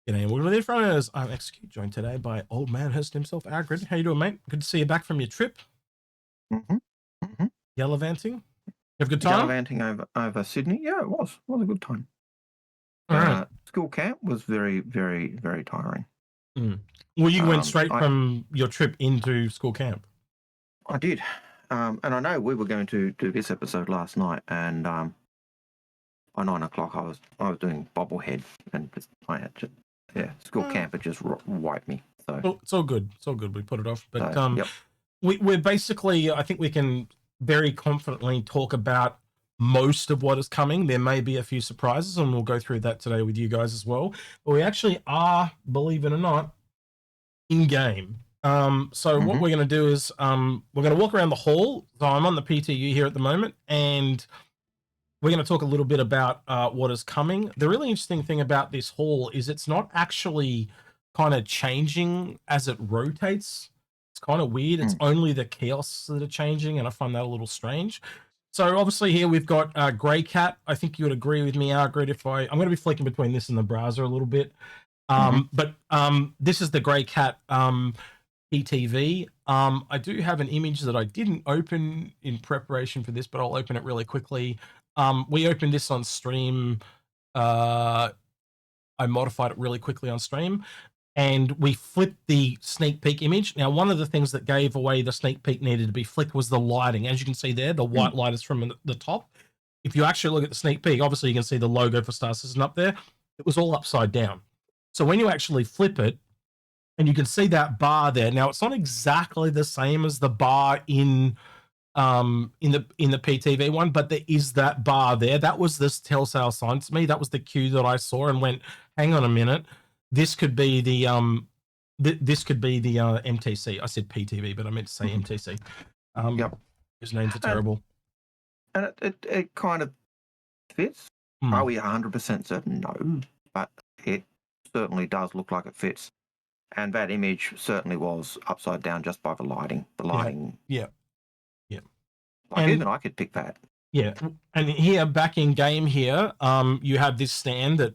G'day, and welcome to the Inforunners. I'm Execute, joined today by old man host himself, Algared. How you doing, mate? Good to see you back from your trip. Gallivanting. You have a good time? Gallivanting over Sydney. Yeah, it was. It was a good time. All right. School camp was very, very, very tiring. Well, you went straight from your trip into school camp. I did. And I know we were going to do this episode last night, and by 9 o'clock I was doing bobblehead, and I had to, school camp had just wiped me. So it's all good. It's all good. We put it off, but yep. we're basically, I think we can very confidently talk about most of what is coming. There may be a few surprises, and we'll go through that today with you guys as well. But we actually are, believe it or not, in game. So what we're going to do is we're going to walk around the hall. So I'm on the PTU here at the moment, and we're going to talk a little bit about what is coming. The really interesting thing about this hall is it's not actually kind of changing as it rotates. It's kind of weird. It's only the chaos that are changing, and I find that a little strange. So obviously here we've got Graycat. I think you would agree with me, Algared, if I'm going to be flicking between this and the browser a little bit. But this is the Graycat PTV. I do have an image that I didn't open in preparation for this, but I'll open it really quickly. We opened this on stream. I modified it really quickly on stream, and we flipped the sneak peek image. Now, one of the things that gave away the sneak peek needed to be flicked was the lighting. As you can see there, the white light is from the top. If you actually look at the sneak peek, obviously you can see the logo for Star Citizen up there. It was all upside down. So when you actually flip it, and you can see that bar there. Now, it's not exactly the same as the bar in the PTV one, but there is that bar there. That was this telltale sign to me. That was the cue that I saw and went, hang on a minute, this could be the MTC. I said PTV, but I meant to say MTC. Yep. His names are terrible. And it kind of fits. Are we 100% certain? No, but it certainly does look like it fits. And that image certainly was upside down just by the lighting. The lighting. Yeah. Like, even I could pick that. Yeah. And here, back in game here, you have this stand that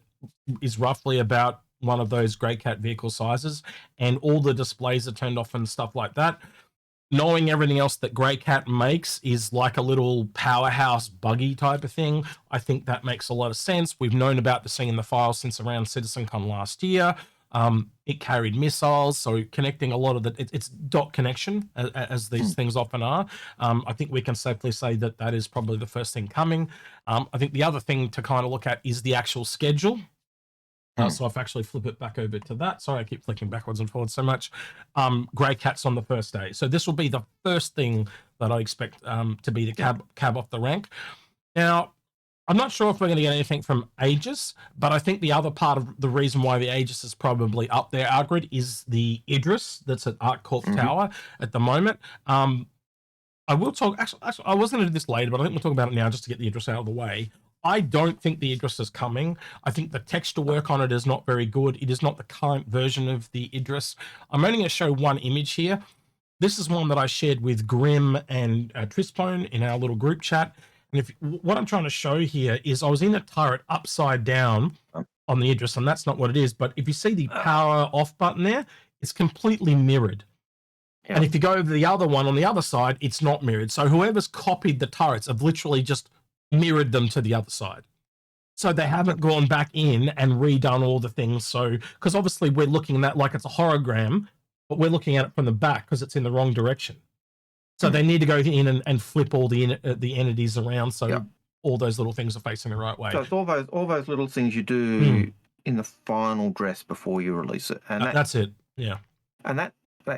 is roughly about one of those Graycat vehicle sizes, and all the displays are turned off and stuff like that. Knowing everything else that Graycat makes is like a little powerhouse buggy type of thing, I think that makes a lot of sense. We've known about this thing in the file since around CitizenCon last year. It carried missiles, so connecting a lot of it's dot connection, as these things often are. I think we can safely say that that is probably the first thing coming. I think the other thing to kind of look at is the actual schedule. So I've actually flip it back over to that. Sorry, I keep flicking backwards and forwards so much. Graycat's on the first day. So this will be the first thing that I expect to be the cab off the rank. Now, I'm not sure if we're going to get anything from Aegis, but I think the other part of the reason why the Aegis is probably up there, Algared, is the Idris that's at ArcCorp Tower at the moment. I will talk, actually, I was going to do this later, but I think we'll talk about it now just to get the Idris out of the way. I don't think the Idris is coming. I think the texture work on it is not very good. It is not the current version of the Idris. I'm only going to show one image here. This is one that I shared with Grim and Trispone in our little group chat. And what I'm trying to show here is I was in a turret upside down on the Idris, and that's not what it is. But if you see the power off button there, it's completely mirrored. Yeah. And if you go over the other one on the other side, it's not mirrored. So whoever's copied the turrets have literally just mirrored them to the other side. So they haven't gone back in and redone all the things. So, because obviously we're looking at that like it's a hologram, but we're looking at it from the back because it's in the wrong direction. So they need to go in and flip all the entities around, so all those little things are facing the right way. So it's all those little things you do in the final dress before you release it, and that's it. Yeah, and that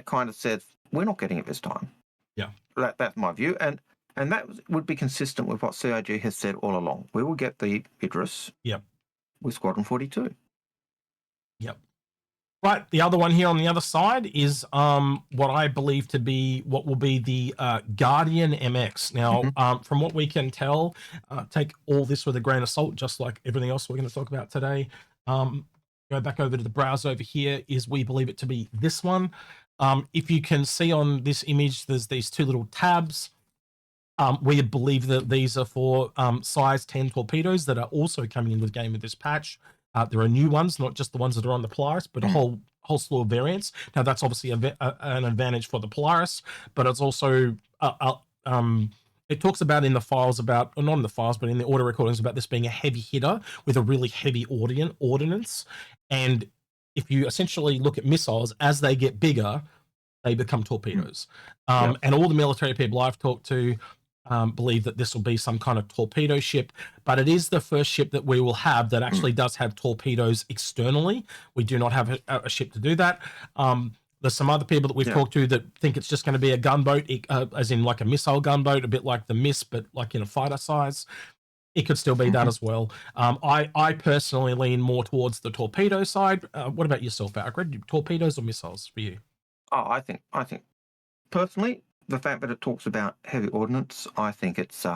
kind of says we're not getting it this time. Yeah, that's my view, and that would be consistent with what CIG has said all along. We will get the Idris. Yep. With Squadron 42. Yep. Right, the other one here on the other side is what I believe to be what will be the Guardian MX. Now, from what we can tell, take all this with a grain of salt, just like everything else we're going to talk about today. Go back over to the browser over here, is we believe it to be this one. If you can see on this image, there's these two little tabs. We believe that these are for size 10 torpedoes that are also coming into the game with this patch. There are new ones, not just the ones that are on the Polaris, but a whole slew of variants. Now that's obviously an advantage for the Polaris, but it's also it talks about in the files about, or not in the files, but in the audio recordings about this being a heavy hitter with a really heavy ordnance. And if you essentially look at missiles, as they get bigger, they become torpedoes. And all the military people I've talked to believe that this will be some kind of torpedo ship, but it is the first ship that we will have that actually does have torpedoes externally. We do not have a ship to do that. There's some other people that we've talked to that think it's just going to be a gunboat, as in like a missile gunboat, a bit like the Mist, but like in a fighter size. It could still be that as well. I personally lean more towards the torpedo side. What about yourself, Algared? Torpedoes or missiles for you? Oh, I think personally, the fact that it talks about heavy ordnance, I think it's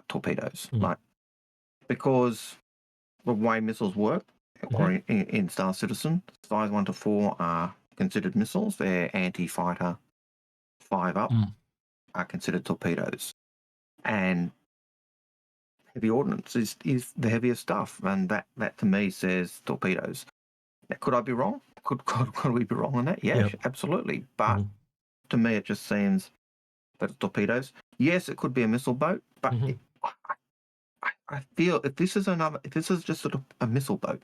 torpedoes, like, because the way missiles work, or in Star Citizen, size 1 to 4 are considered missiles. They're anti-fighter. 5 up are considered torpedoes, and heavy ordnance is the heaviest stuff, and that to me says torpedoes. Now, could I be wrong? Could we be wrong on that? Yeah, absolutely. But to me, it just seems that it's torpedoes. Yes, it could be a missile boat, but I feel if this is just sort of a missile boat,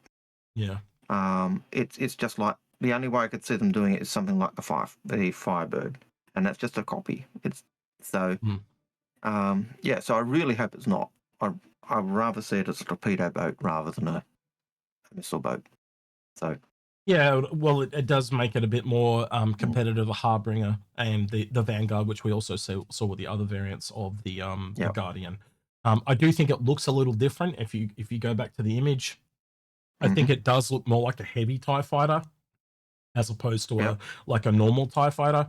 it's just like, the only way I could see them doing it is something like the Firebird, and that's just a copy. It's so so I really hope it's not. I'd rather see it as a torpedo boat rather than a missile boat. So yeah, well, it does make it a bit more competitive, a Harbinger and the Vanguard, which we also saw with the other variants of the Guardian. I do think it looks a little different if you go back to the image. I think it does look more like a heavy TIE fighter as opposed to a normal TIE fighter.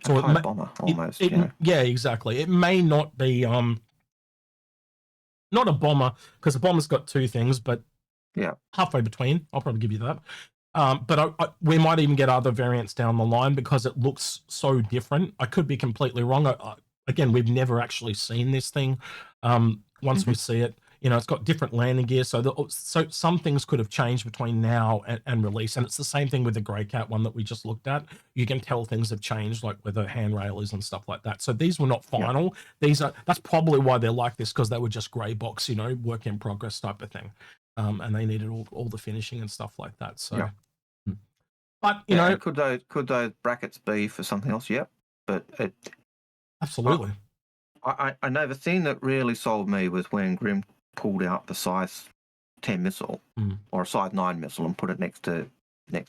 So a TIE bomber almost. Yeah, exactly. It may not be not a bomber, because a bomber's got two things, but halfway between. I'll probably give you that. But we might even get other variants down the line because it looks so different. I could be completely wrong. Again, we've never actually seen this thing. Once we see it, it's got different landing gear. So some things could have changed between now and release. And it's the same thing with the Graycat one that we just looked at. You can tell things have changed, like where the handrail is and stuff like that. So these were not final. That's probably why they're like this, because they were just grey box, work in progress type of thing. And they needed all the finishing and stuff like that. So, but could those brackets be for something else? Yep, but absolutely. I know the thing that really sold me was when Grim pulled out the size 10 missile or a size 9 missile and put it next to the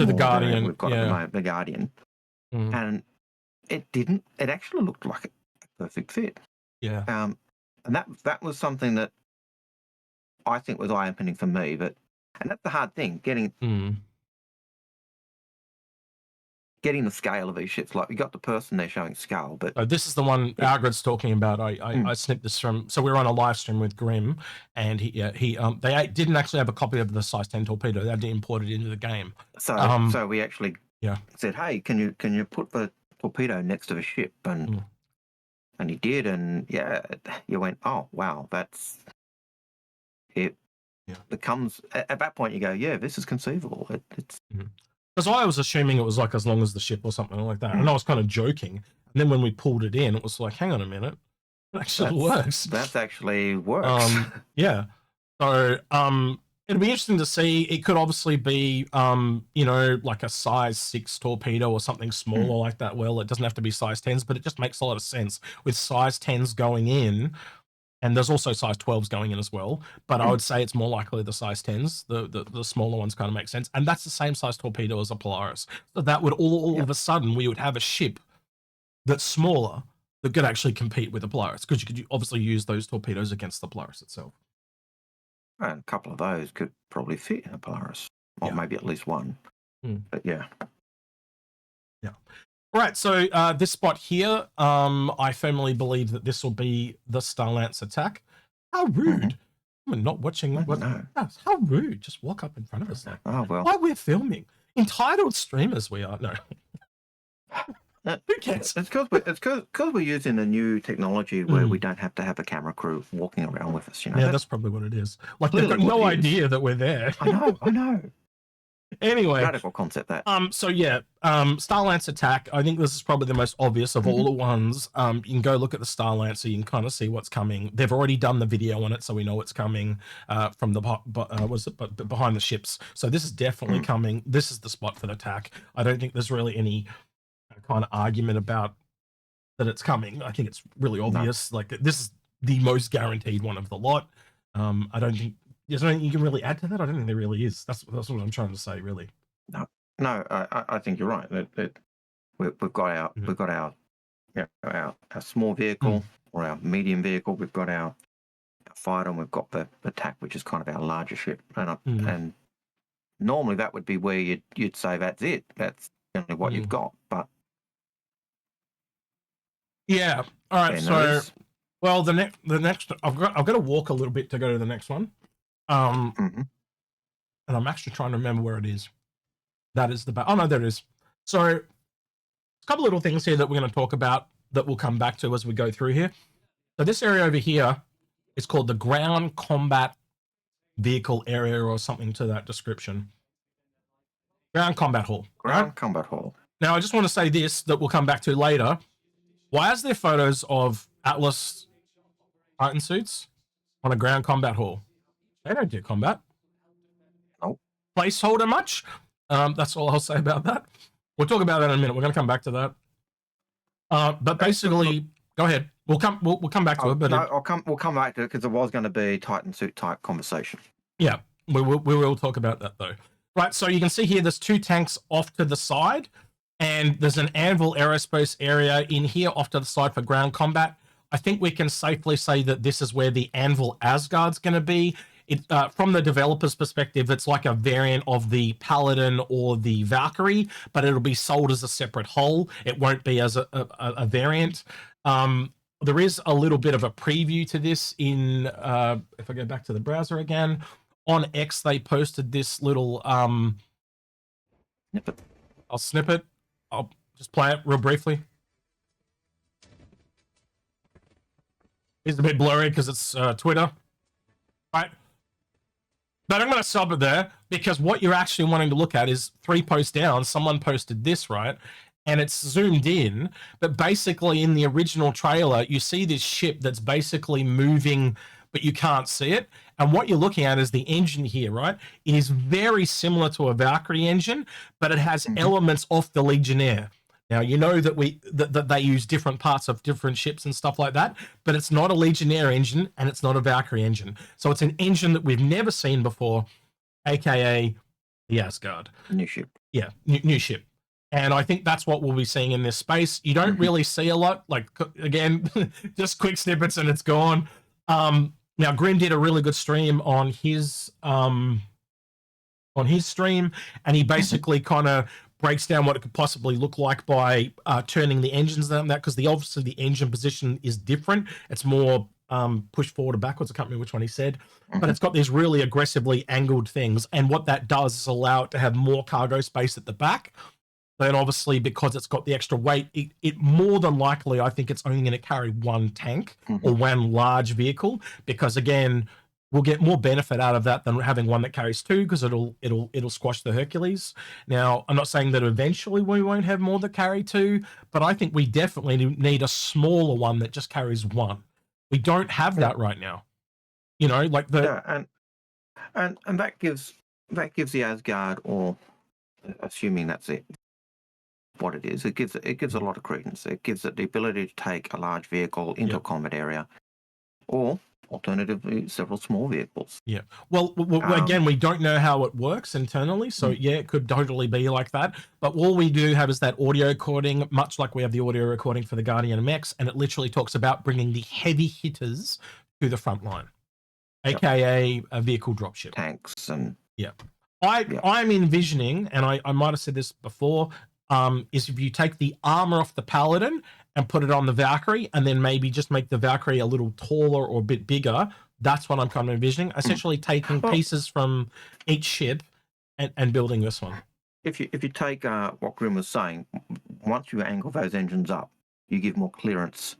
the Guardian. We've got at the moment, the Guardian, and it actually looked like a perfect fit. And that was something that I think was eye-opening for me. And that's the hard thing, getting the scale of these ships. Like, we got the person there showing scale, but this is the one Algared's talking about. I snipped this from. So we were on a live stream with Grim, and they didn't actually have a copy of the size 10 torpedo. They had to import it into the game. So we actually said, hey, can you put the torpedo next to the ship? And he did, and you went, oh wow, that's it. Becomes at that point you go, this is conceivable. It's because I was assuming it was like as long as the ship or something like that, and I was kind of joking. And then when we pulled it in, it was like, hang on a minute, it actually works. That actually works. So it'll be interesting to see. It could obviously be like a size 6 torpedo or something smaller like that. Well, it doesn't have to be size 10s, but it just makes a lot of sense with size 10s going in. And there's also size 12s going in as well. But I would say it's more likely the size 10s. The smaller ones kind of make sense. And that's the same size torpedo as a Polaris. So that would all of a sudden, we would have a ship that's smaller that could actually compete with the Polaris, because you could obviously use those torpedoes against the Polaris itself. And a couple of those could probably fit in a Polaris. Or maybe at least one. But All right, so this spot here, I firmly believe that this will be the Starlancer attack. How rude. I'm not watching. How rude. Just walk up in front of us like, oh, well. Why we're filming. Entitled streamers we are. No. Who cares? It's because we're using the new technology where we don't have to have a camera crew walking around with us. Yeah, that's probably what it is. Like they've got no idea that we're there. I know. Anyway, radical concept that. So yeah, Starlancer attack. I think this is probably the most obvious of all the ones. You can go look at the Starlancer. You can kind of see what's coming. They've already done the video on it, so we know what's coming from the behind the ships. So this is definitely coming. This is the spot for the attack. I don't think there's really any kind of argument about that it's coming. I think it's really obvious. Like this is the most guaranteed one of the lot. I don't think there's anything you can really add to that. I don't think there really is. That's what I'm trying to say, really. No, I think you're right. We've got our small vehicle or our medium vehicle. We've got our fighter, and we've got the attack, which is kind of our larger ship. And normally that would be where you'd say that's it. That's only what you've got. But yeah, all right. So, well, the next, I've got to walk a little bit to go to the next one. And I'm actually trying to remember where it is. That is the oh no, there it is. So a couple little things here that we're going to talk about that we'll come back to as we go through here. So this area over here is called the ground combat vehicle area or something to that description. Ground combat hall. Combat hall. Now I just want to say this that we'll come back to later. Why is there photos of Atlas Titan suits on a ground combat hall? They don't do combat. Oh. Placeholder much? That's all I'll say about that. We'll talk about that in a minute. We're going to come back to that. But basically, go ahead. We'll come back to it. But we'll come back to it because it was going to be Titan suit type conversation. Yeah, we will talk about that though. Right. So you can see here, there's two tanks off to the side, and there's an Anvil Aerospace area in here off to the side for ground combat. I think we can safely say that this is where the Anvil Asgard's going to be. From the developer's perspective, it's like a variant of the Paladin or the Valkyrie, but it'll be sold as a separate whole. It won't be as a variant. There is a little bit of a preview to this in, if I go back to the browser again, on X, they posted this little snippet. I'll just play it real briefly. It's a bit blurry because it's Twitter, right? But I'm going to stop it there because what you're actually wanting to look at is 3 posts down. Someone posted this, right? And it's zoomed in. But basically in the original trailer, you see this ship that's basically moving, but you can't see it. And what you're looking at is the engine here, right? It is very similar to a Valkyrie engine, but it has elements of the Legionnaire. Now, you know that that they use different parts of different ships and stuff like that, but it's not a Legionnaire engine and it's not a Valkyrie engine. So it's an engine that we've never seen before, aka the Asgard. New ship. Yeah, new ship. And I think that's what we'll be seeing in this space. You don't really see a lot. Like, again, just quick snippets and it's gone. Now, Grim did a really good stream on his stream, and he basically kind of breaks down what it could possibly look like by turning the engines down that, because obviously the engine position is different. It's more push forward or backwards. I can't remember which one he said, but it's got these really aggressively angled things, and what that does is allow it to have more cargo space at the back. Then obviously, because it's got the extra weight, it more than likely, I think it's only going to carry one tank or one large vehicle, because again, we'll get more benefit out of that than having one that carries 2, because it'll squash the Hercules. Now, I'm not saying that eventually we won't have more that carry 2, but I think we definitely need a smaller one that just carries 1. We don't have that right now. You know, like and that gives the Asgard, or assuming that's what it is, it gives a lot of credence. It gives it the ability to take a large vehicle into a combat area, or alternatively several small vehicles. Yeah. Well, again, we don't know how it works internally, so yeah, it could totally be like that. But all we do have is that audio recording, much like we have the audio recording for the Guardian MX, and it literally talks about bringing the heavy hitters to the front line, aka a vehicle dropship, tanks, and I'm envisioning, and I might have said this before, is if you take the armor off the Paladin and put it on the Valkyrie, and then maybe just make the Valkyrie a little taller or a bit bigger. That's what I'm kind of envisioning. Essentially taking pieces from each ship and building this one. If you take what Grim was saying, once you angle those engines up, you give more clearance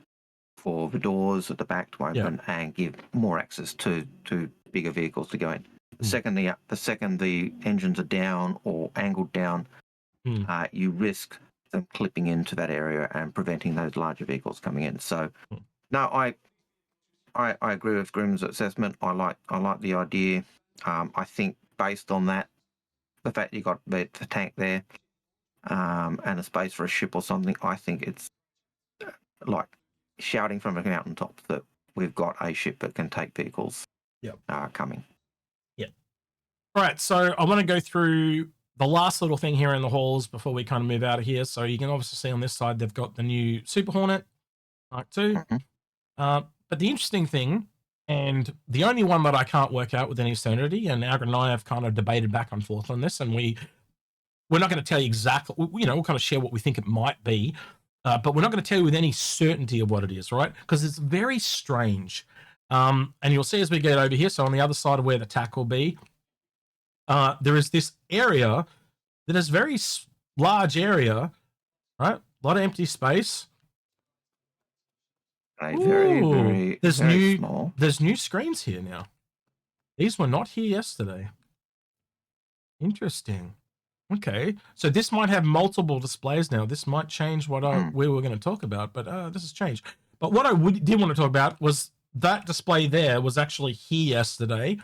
for the doors at the back to open and give more access to bigger vehicles to go in. The second the engines are down or angled down, you risk them clipping into that area and preventing those larger vehicles coming in. So, no, I agree with Grimm's assessment. I like the idea. I think based on that, the fact you got the tank there and a space for a ship or something, I think it's like shouting from a mountaintop that we've got a ship that can take vehicles coming. Yeah. All right, so I want to go through the last little thing here in the halls before we kind of move out of here. So you can obviously see on this side, they've got the new Super Hornet Mark II. But the interesting thing, and the only one that I can't work out with any certainty, and Algared and I have kind of debated back and forth on this, and we're not going to tell you exactly, we'll kind of share what we think it might be, but we're not going to tell you with any certainty of what it is, right? Because it's very strange. And you'll see as we get over here, so on the other side of where the tack will be, there is this area that is very large area, right? A lot of empty space. Very small. There's new screens here now. These were not here yesterday. Interesting. Okay, so this might have multiple displays now. This might change what we were going to talk about, but this has changed. But what I did want to talk about was that display there was actually here yesterday,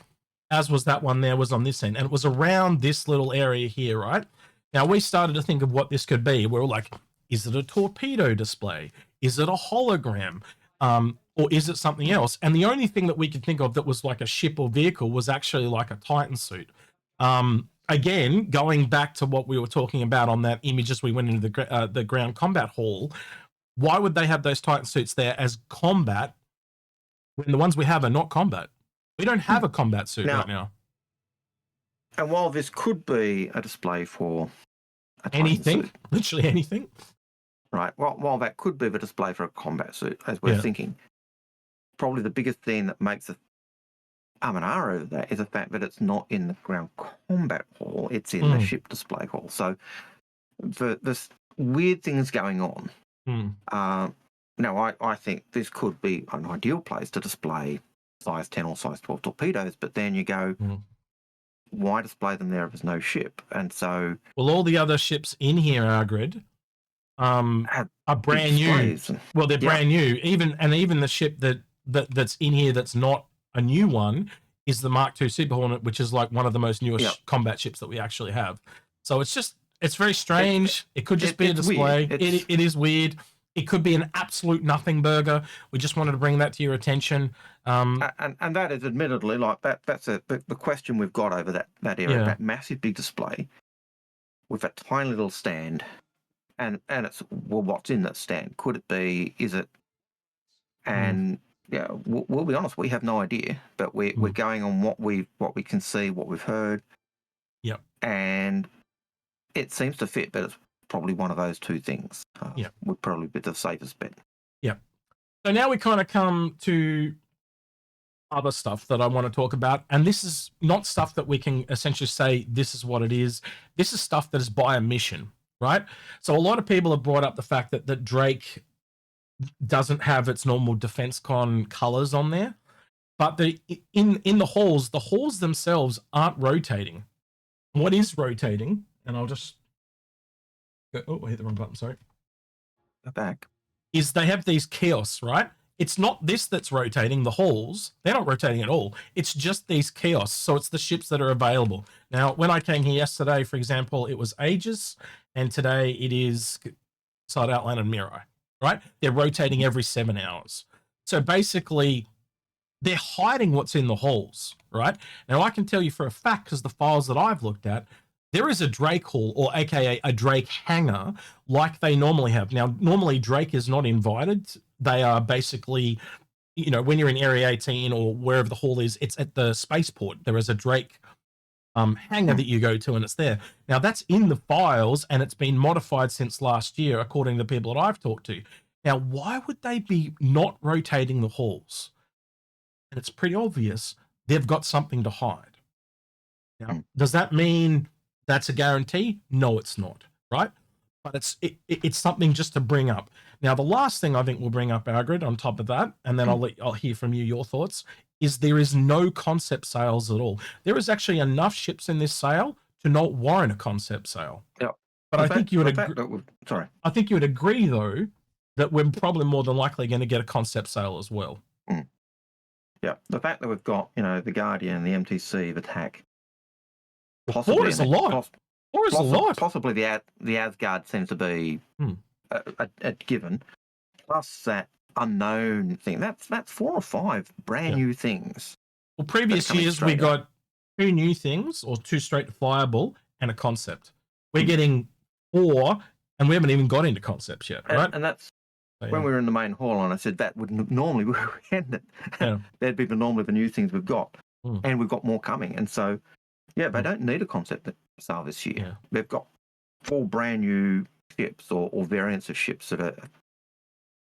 as was that one there was on this end, and it was around this little area here, right? Now, we started to think of what this could be. We were like, is it a torpedo display? Is it a hologram? Or is it something else? And the only thing that we could think of that was like a ship or vehicle was actually like a Titan suit. Again, going back to what we were talking about on that image as we went into the ground combat hall, why would they have those Titan suits there as combat when the ones we have are not combat? We don't have a combat suit right now. And while this could be a display for a anything, suit, literally anything, right? Well, while that could be the display for a combat suit, as we're thinking, probably the biggest thing that makes it an R over that is the fact that it's not in the ground combat hall; it's in the ship display hall. So there's weird things going on. Now, I think this could be an ideal place to display size 10 or size 12 torpedoes, but then you go, why display them there if there's no ship? And so, well, all the other ships in here, Algared, are brand new. Well, they're brand new. Even the ship that's in here that's not a new one is the Mark II Super Hornet, which is like one of the most newest combat ships that we actually have. So it's very strange. It could just be a display. It is weird. It could be an absolute nothing burger. We just wanted to bring that to your attention. And that is admittedly like that's the question we've got over that area, that massive big display with a tiny little stand. And it's, well, what's in that stand? Could it be? Is it? And we'll be honest, we have no idea. But we're going on what we can see, what we've heard. Yep. And it seems to fit, but it's probably one of those two things. Would probably be the safest bet. Yep. So now we kind of come to other stuff that I want to talk about, and this is not stuff that we can essentially say this is what it is. This is stuff that is by a mission. Right? So a lot of people have brought up the fact that Drake doesn't have its normal Defense Con colors on there, but in the halls themselves aren't rotating. What is rotating, and I'll just go, I hit the wrong button, sorry. Go back. Is they have these kiosks, right? It's not this that's rotating, the halls. They're not rotating at all. It's just these kiosks. So it's the ships that are available. Now, when I came here yesterday, for example, it was Aegis, and today it is Side Outland and Mirai, right? They're rotating every 7 hours. So basically, they're hiding what's in the halls, right? Now, I can tell you for a fact, because the files that I've looked at, there is a Drake hall, or AKA a Drake hangar, like they normally have. Now, normally Drake is not invited. They are basically, when you're in Area 18 or wherever the hall is, it's at the spaceport. There is a Drake hangar that you go to, and it's there. Now, that's in the files, and it's been modified since last year, according to the people that I've talked to. Now, why would they be not rotating the halls? And it's pretty obvious they've got something to hide. Now, does that mean that's a guarantee? No, it's not, right? but it's something just to bring up. Now, the last thing I think we'll bring up, Algared, on top of that, and then I'll hear from you your thoughts, is there is no concept sales at all. There is actually enough ships in this sale to not warrant a concept sale. Yeah. But I think you would agree. Sorry. I think you would agree, though, that we're probably more than likely going to get a concept sale as well. Yeah, the fact that we've got, the Guardian, the MTC, the TAC, possibly 4 is a lot. 4 is a lot. Possibly the Asgard seems to be a given. Plus that unknown thing. That's 4 or 5 brand new things. Well, previous years we got 2 new things, or 2 straight to fireball, and a concept. We're getting 4, and we haven't even got into concepts yet, right? And that's when we were in the main hall, and I said that would normally we would end it. Yeah. That'd be normally the new things we've got, and we've got more coming. And so, they don't need a concept sale this year. Yeah. They've got 4 brand new ships or variants of ships that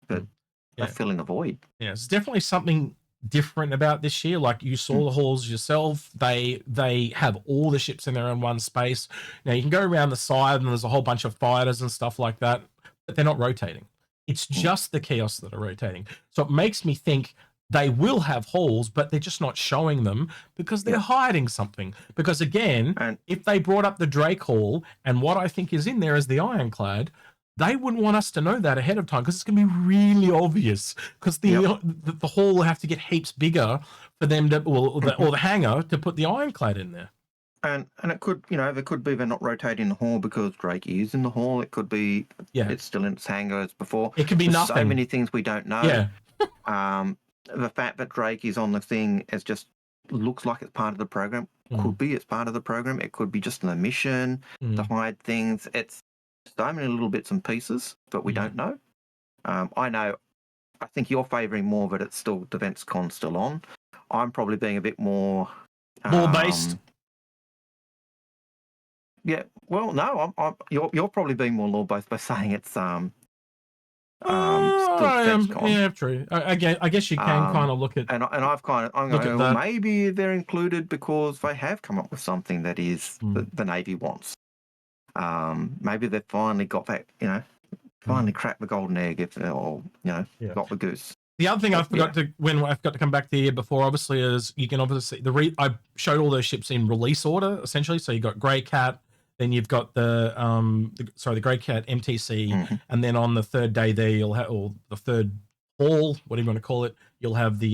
are filling a void. Yeah, it's definitely something different about this year. Like, you saw the halls yourself. They have all the ships in there in one space. Now you can go around the side and there's a whole bunch of fighters and stuff like that, but they're not rotating. It's just the chaos that are rotating. So it makes me think they will have halls, but they're just not showing them because they're hiding something. Because again, if they brought up the Drake Hall and what I think is in there is the Ironclad, they wouldn't want us to know that ahead of time because it's going to be really obvious, because the hall will have to get heaps bigger for them to, or the hangar to put the Ironclad in there. And it could, there could be they're not rotating the hall because Drake is in the hall. It could be it's still in its hangar as before. It could be nothing. So many things we don't know. Yeah. The fact that Drake is on the thing is just looks like it's part of the program. Could be it's part of the program. It could be just an omission to hide things. It's so many little bits and pieces that we don't know. I think you're favouring more that it's still Defence Con still on. I'm probably being a bit more law-based. Yeah, well, no, you're probably being more law-based by saying it's still Defence Con. Yeah, true. I guess you can kind of look at, and I'm going, well, maybe they're included because they have come up with something that is the Navy wants. Maybe they've finally got that, finally cracked the golden egg, got the goose. The other thing I forgot to come back to here before, obviously, is you can obviously I showed all those ships in release order essentially. So you got Graycat, then you've got the Graycat MTC, and then on the third day there you'll have, or the third hall, whatever you want to call it, you'll have the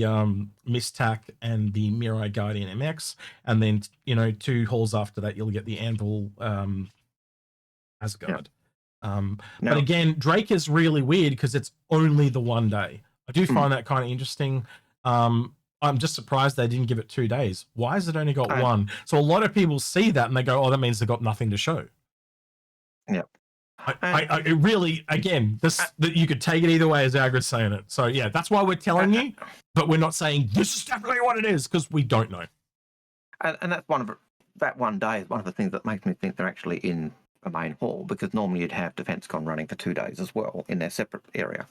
Mistac and the Mirai Guardian MX, and then 2 halls after that you'll get the Anvil Asgard. But again, Drake is really weird because it's only the one day. I do find that kind of interesting. I'm just surprised they didn't give it 2 days. Why has it only got 1? So a lot of people see that and they go, "Oh, that means they've got nothing to show." Yeah. It really, again, that you could take it either way as Algared's saying it. So yeah, that's why we're telling you, but we're not saying this is definitely what it is because we don't know. And that's that one day is one of the things that makes me think they're actually in a main hall, because normally you'd have Defence Con running for 2 days as well in their separate area.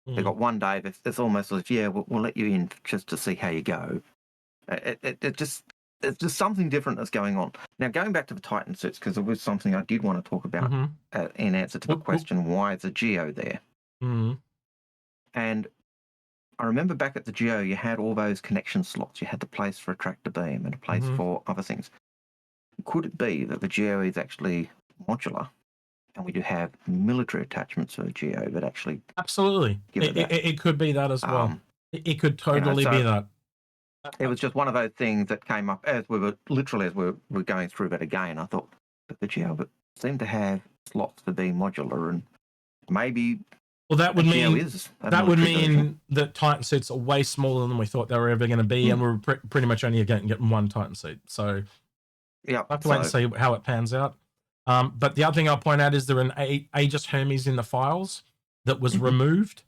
They've got 1 day. It's almost like, we'll let you in just to see how you go. It's just something different that's going on. Now, going back to the Titan suits, because it was something I did want to talk about in answer to the question, why is a Geo there? And I remember back at the Geo, you had all those connection slots. You had the place for a tractor beam and a place for other things. Could it be that the Geo is actually modular? And we do have military attachments for a Geo that actually... Absolutely. It could be that as well. It could totally be that. It was just one of those things that came up as we were going through that again. I thought that the Geo seemed to have slots for being modular, and maybe... Well, that would mean that Titan suits are way smaller than we thought they were ever going to be, and we're pretty much only getting 1 Titan suit. So I'll have to wait and see how it pans out. But the other thing I'll point out is there an Aegis Hermes in the files that was removed.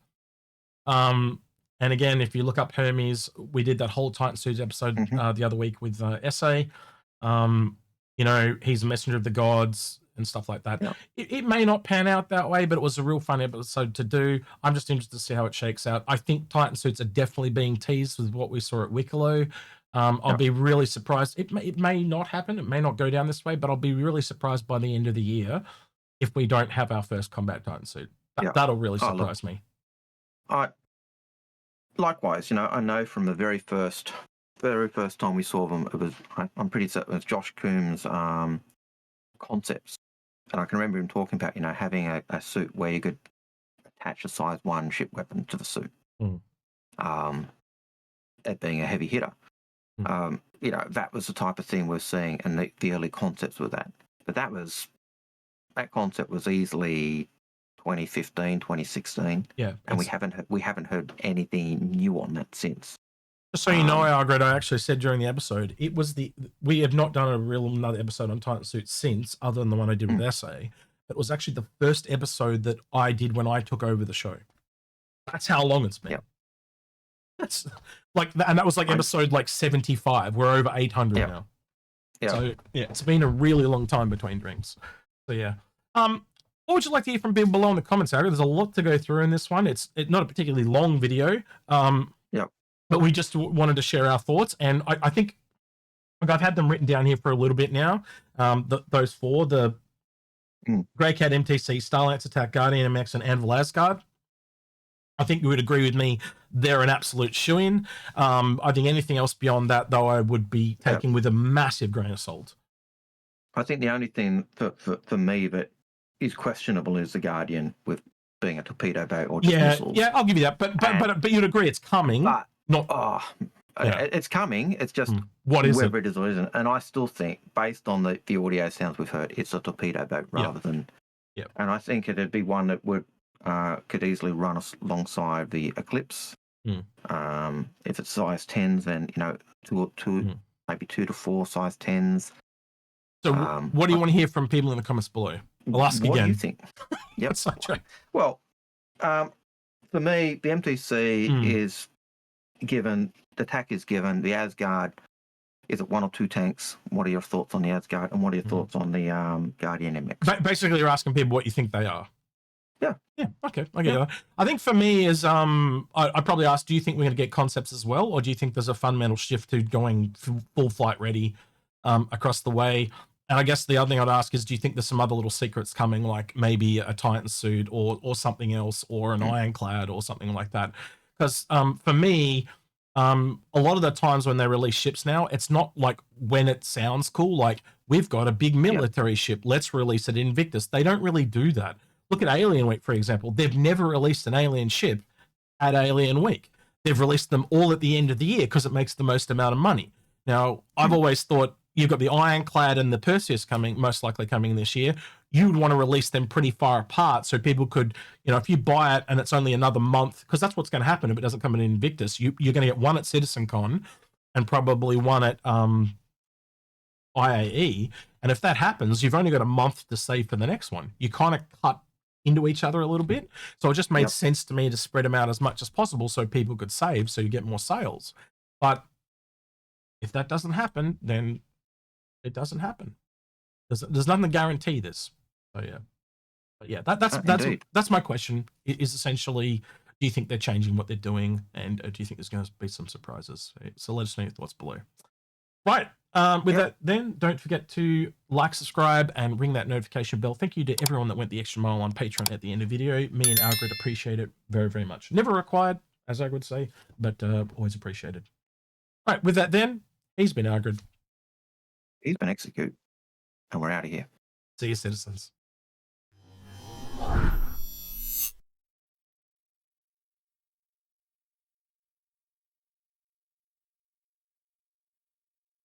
And again, if you look up Hermes, we did that whole Titan Suits episode the other week with Essay. He's a messenger of the gods and stuff like that. Yeah. It may not pan out that way, but it was a real fun episode to do. I'm just interested to see how it shakes out. I think Titan Suits are definitely being teased with what we saw at Wicklow. I'll be really surprised. It may not happen. It may not go down this way, but I'll be really surprised by the end of the year if we don't have our first combat Titan suit. That'll really surprise me. Likewise, I know from the very first time we saw them, it was, I'm pretty certain it was Josh Coombs' concepts. And I can remember him talking about, having a suit where you could attach a size 1 ship weapon to the suit. It being a heavy hitter. That was the type of thing we're seeing, and the early concepts were that. But that concept was easily 2015, 2016. Yeah. And we haven't heard anything new on that since. Just so you know, Algared, I actually said during the episode, we have not done another episode on Titan suits since, other than the one I did with Essay. It was actually the first episode that I did when I took over the show. That's how long it's been. Yep. That's and that was episode 75. We're over 800 now. Yeah. So it's been a really long time between drinks. So yeah. What would you like to hear from people below in the comments, Algared? There's a lot to go through in this one. It's not a particularly long video. But we just wanted to share our thoughts, and I think I've had them written down here for a little bit now. Those 4, the Graycat MTC, Starlancer Attack, Guardian MX, and Anvil Asgard. I think you would agree with me. They're an absolute shoo-in. I think anything else beyond that, though, I would be taking with a massive grain of salt. I think the only thing for me that is questionable is the Guardian with being a torpedo boat or just missiles. Yeah, I'll give you that. But you'd agree it's coming. It's coming. It's just what is whether it is or isn't. And I still think, based on the audio sounds we've heard, it's a torpedo boat rather than. Yeah. And I think it'd be one that could easily run alongside the Eclipse. If it's size 10s, then maybe 2 to 4 size 10s. So what do you want to hear from people in the comments below? I'll ask again. What do you think? Yep. Well, for me, the MTC is given, the attack is given, the Asgard is it 1 or 2 tanks? What are your thoughts on the Asgard, and what are your thoughts on the Guardian MX? Basically, you're asking people what you think they are. Yeah, okay, I get that. I think for me is, I probably asked, do you think we're going to get concepts as well, or do you think there's a fundamental shift to going full flight ready across the way? And I guess the other thing I'd ask is, do you think there's some other little secrets coming, like maybe a Titan suit or something else, or an ironclad or something like that? Because for me, a lot of the times when they release ships now, it's not like when it sounds cool, like we've got a big military ship, let's release it in Invictus. They don't really do that. Look at Alien Week, for example. They've never released an alien ship at Alien Week. They've released them all at the end of the year because it makes the most amount of money. Now, I've always thought you've got the Ironclad and the Perseus coming, most likely coming this year. You'd want to release them pretty far apart so people could, if you buy it and it's only another month, because that's what's going to happen if it doesn't come in Invictus. You're going to get one at CitizenCon and probably one at IAE. And if that happens, you've only got a month to save for the next one. You kind of cut into each other a little bit. So it just made sense to me to spread them out as much as possible so people could save, so you get more sales. But if that doesn't happen, then it doesn't happen. There's nothing to guarantee this. So yeah. But yeah, that's my question, is essentially, do you think they're changing what they're doing, and do you think there's going to be some surprises? So let us know your thoughts below. Right. With that, then, don't forget to like, subscribe, and ring that notification bell. Thank you to everyone that went the extra mile on Patreon at the end of the video. Me and Algared appreciate it very, very much. Never required, as I would say, but always appreciated. All right. With that, then, he's been Algared. He's been Execute. And we're out of here. See you, citizens.